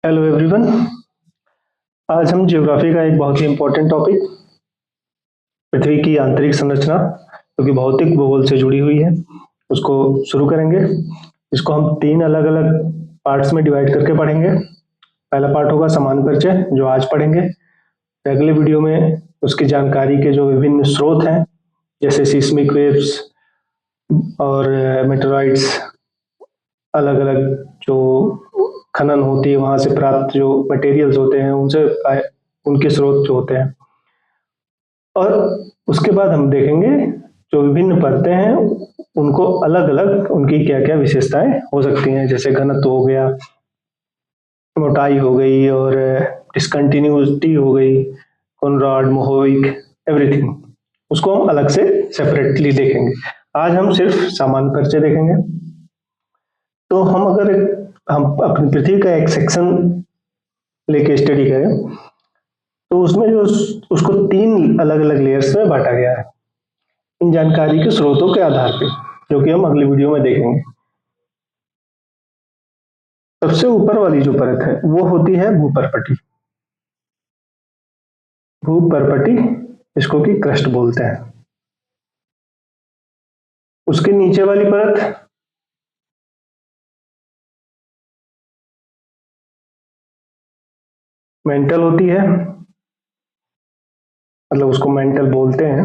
Hello everyone. आज हम geography का एक बहुत ही इम्पोर्टेंट टॉपिक पृथ्वी की आंतरिक संरचना जो कि भौतिक भूगोल से जुड़ी हुई है उसको शुरू करेंगे। इसको हम तीन अलग अलग पार्ट्स में डिवाइड करके पढ़ेंगे। पहला पार्ट होगा सामान्य परिचय जो आज पढ़ेंगे। अगले वीडियो में उसकी जानकारी के जो विभिन्न स्रोत हैं जैसे सिस्मिक वेव्स और मेटेरॉइड्स, अलग अलग जो खनन होती है वहां से प्राप्त जो मटेरियल्स होते हैं उनसे उनके स्रोत जो होते हैं। और उसके बाद हम देखेंगे जो विभिन्न परतें हैं उनको अलग अलग उनकी क्या क्या विशेषताएं हो सकती हैं, जैसे घनत्व हो गया, मोटाई हो गई और डिस्कंटिन्यूटी हो गई, कॉनराड, मोहोइक, एवरीथिंग। उसको हम अलग से सेपरेटली देखेंगे। आज हम सिर्फ सामान्य परिचय देखेंगे। तो हम अपनी पृथ्वी का एक सेक्शन लेके स्टडी करें तो उसमें जो उसको तीन अलग अलग लेयर्स में बांटा गया है इन जानकारी के स्रोतों के आधार पे, जो कि हम अगली वीडियो में देखेंगे। सबसे ऊपर वाली जो परत है वो होती है भूपर्पटी। भूपर्पटी इसको की क्रस्ट बोलते हैं। उसके नीचे वाली परत मेंटल होती है, मतलब उसको मेंटल बोलते हैं।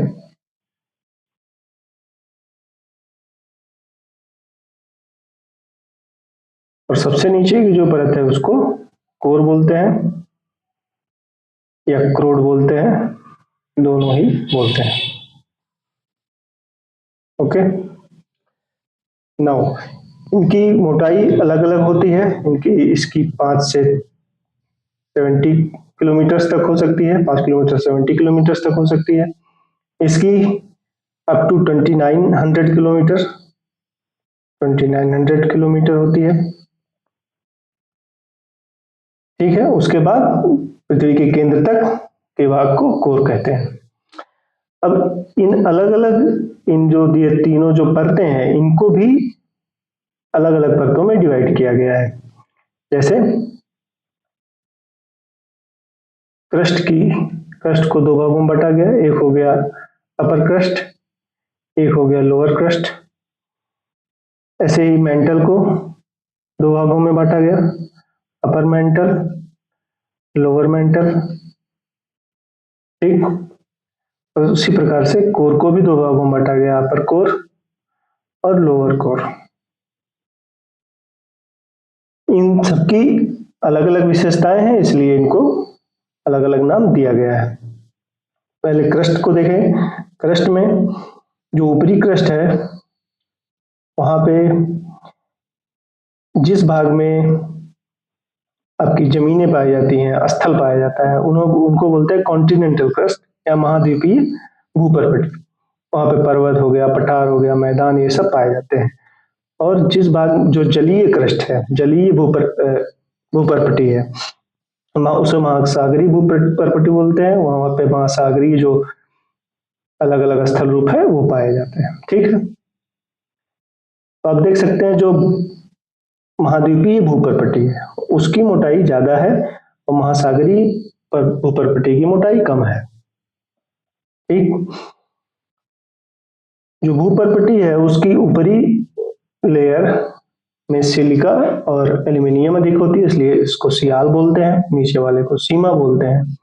और सबसे नीचे की जो परत है उसको कोर बोलते हैं या क्रोड बोलते हैं, दोनों ही बोलते हैं। ओके, नाउ इनकी मोटाई अलग अलग होती है। इसकी 5 से 70 किलोमीटर तक हो सकती है, 5 किलोमीटर 70 किलोमीटर तक हो सकती है। इसकी अप टू 2900 किलोमीटर 2900 किलोमीटर होती है। ठीक है, उसके बाद पृथ्वी के केंद्र तक के भाग को कोर कहते हैं। अब इन अलग अलग इन जो ये तीनों जो परतें हैं इनको भी अलग अलग परतों में डिवाइड किया गया है। जैसे क्रस्ट को दो भागों में बांटा गया, एक हो गया अपर क्रस्ट, एक हो गया लोअर क्रस्ट। ऐसे ही मेंटल को दो भागों में बांटा गया, अपर मेंटल, लोअर मेंटल। ठीक, और उसी प्रकार से कोर को भी दो भागों में बांटा गया, अपर कोर और लोअर कोर। इन सबकी अलग अलग विशेषताएं हैं, इसलिए इनको अलग अलग नाम दिया गया है। पहले क्रस्ट को देखें। क्रस्ट में जो ऊपरी क्रस्ट है वहां पे जिस भाग में आपकी जमीनें पाई जाती हैं, स्थल पाया जाता है, उनको बोलते हैं कॉन्टिनेंटल क्रस्ट या महाद्वीपीय भूपर्पटी। वहां पे पर्वत हो गया, पठार हो गया, मैदान, ये सब पाए जाते हैं। और जिस भाग जो जलीय क्रस्ट है, जलीय भूपर्पटी है, उसे महासागरीय भूपर्पटी बोलते हैं। वहां पे महासागरीय जो अलग अलग स्थल रूप है वो पाए जाते हैं। ठीक है, तो आप देख सकते हैं जो महाद्वीपीय भूपर्पटी है उसकी मोटाई ज्यादा है और महासागरीय भूपर्पटी की मोटाई कम है। ठीक, जो भूपर्पटी है उसकी ऊपरी लेयर में सिलिका और एल्यूमिनियम अधिक होती है, इसलिए इसको सियाल बोलते हैं। नीचे वाले को सीमा बोलते हैं।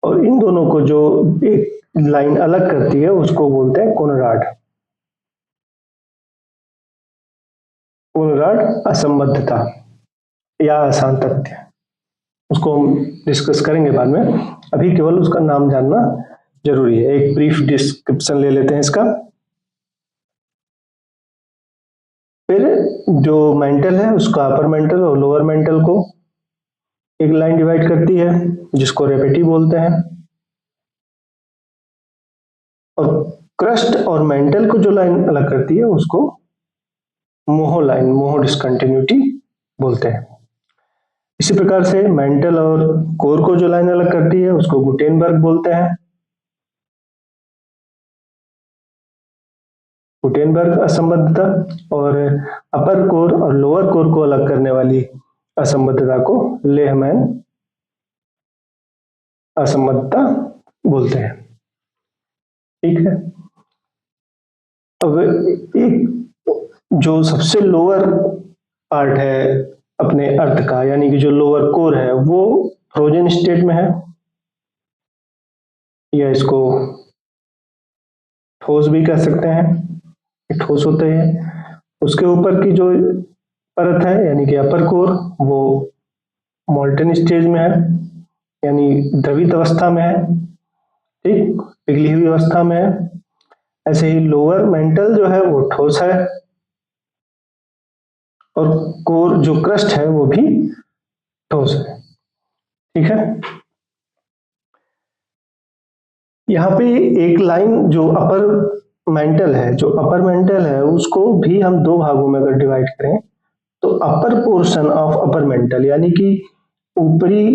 और इन दोनों को जो एक लाइन अलग करती है उसको बोलते हैं कोनराड। कोनराड असंबद्धता या असांतत्य, उसको हम डिस्कस करेंगे बाद में। अभी केवल उसका नाम जानना जरूरी है। एक ब्रीफ डिस्क्रिप्शन ले लेते हैं इसका। फिर जो मेंटल है उसका अपर मेंटल और लोअर मेंटल को एक लाइन डिवाइड करती है जिसको रेपेटी बोलते हैं। और क्रस्ट और मेंटल को जो लाइन अलग करती है उसको मोहो लाइन, मोहो डिस्कंटिन्यूटी बोलते हैं। इसी प्रकार से मेंटल और कोर को जो लाइन अलग करती है उसको गुटेनबर्ग बोलते हैं। गुटेनबर्ग असंबद्धता। और अपर कोर और लोअर कोर को अलग करने वाली असंबद्धता को लेहमैन असंबद्धता बोलते हैं। ठीक है, अब एक जो सबसे लोअर पार्ट है अपने अर्थ का, यानी कि जो लोअर कोर है, वो फ्रोजन स्टेट में है, या इसको ठोस भी कह सकते हैं, ठोस होते हैं। उसके ऊपर की जो परत है यानी कि अपर कोर, वो मोल्टन स्टेज में है, यानी द्रवित अवस्था में है, ठीक, पिघली हुई अवस्था में है। ऐसे ही लोअर मेंटल जो है वो ठोस है, और कोर जो क्रस्ट है वो भी ठोस है। ठीक है, यहाँ पे एक लाइन जो अपर मेंटल है, उसको भी हम दो भागों में अगर डिवाइड करें, तो upper portion of upper mantle, यानी कि ऊपरी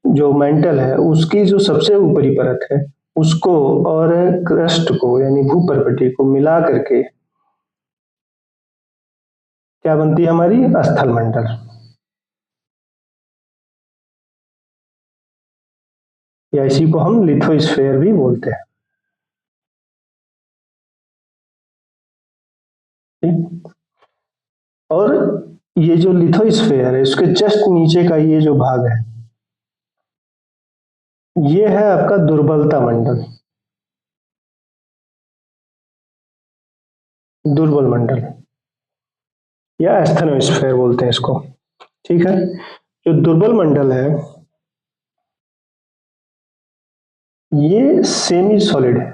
जो मेंटल है उसकी जो सबसे ऊपरी परत है उसको और क्रस्ट को यानी भूपर्पटी को मिला करके क्या बनती है हमारी स्थल मंडल, या इसी को हम लिथोस्फेयर भी बोलते हैं। ठीक? और ये जो लिथोस्फेयर है इसके जस्ट नीचे का ये जो भाग है, ये है आपका दुर्बलता मंडल, दुर्बल मंडल या एस्थेनोस्फेयर बोलते हैं इसको। ठीक है, जो दुर्बल मंडल है ये सेमी सॉलिड है,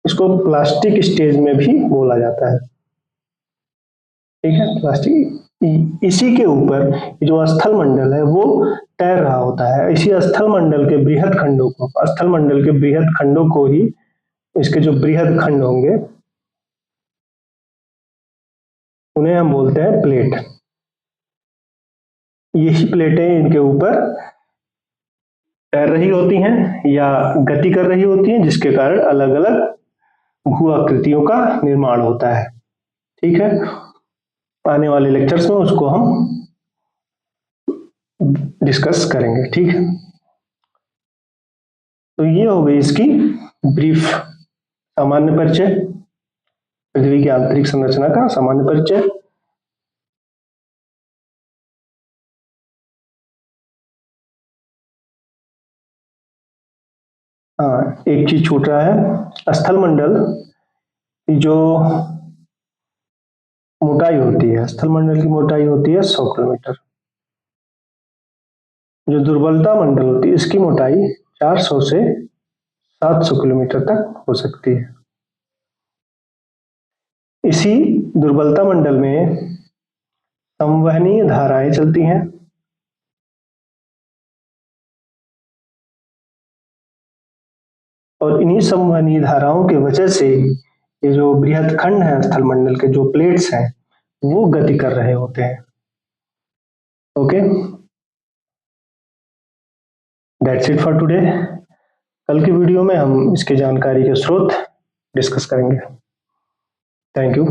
इसको प्लास्टिक स्टेज में भी बोला जाता है। ठीक है, प्लास्टिक, इसी के ऊपर जो स्थल मंडल है वो तैर रहा होता है। इसी स्थल मंडल के बृहद खंडों को, स्थल मंडल के बृहद खंडों को ही, इसके जो बृहद खंड होंगे उन्हें हम बोलते हैं प्लेट। यही प्लेटें इनके ऊपर तैर रही होती हैं या गति कर रही होती हैं, जिसके कारण अलग अलग भू आकृतियों का निर्माण होता है। ठीक है, आने वाले लेक्चर्स में उसको हम डिस्कस करेंगे। ठीक है, तो ये हो गई इसकी ब्रीफ सामान्य परिचय, पृथ्वी की आंतरिक संरचना का सामान्य परिचय। हाँ, एक चीज छूट रहा है, स्थल मंडल की जो मोटाई होती है, स्थल मंडल की मोटाई होती है 100 किलोमीटर। जो दुर्बलता मंडल होती है इसकी मोटाई 400 से 700 किलोमीटर तक हो सकती है। इसी दुर्बलता मंडल में संवहनीय धाराएं चलती हैं, और इन्हीं संवहनीय धाराओं की वजह से ये जो बृहद खंड है स्थल मंडल के, जो प्लेट्स हैं, वो गति कर रहे होते हैं। Okay, that's it for today. कल की वीडियो में हम इसकी जानकारी के स्रोत डिस्कस करेंगे। Thank you.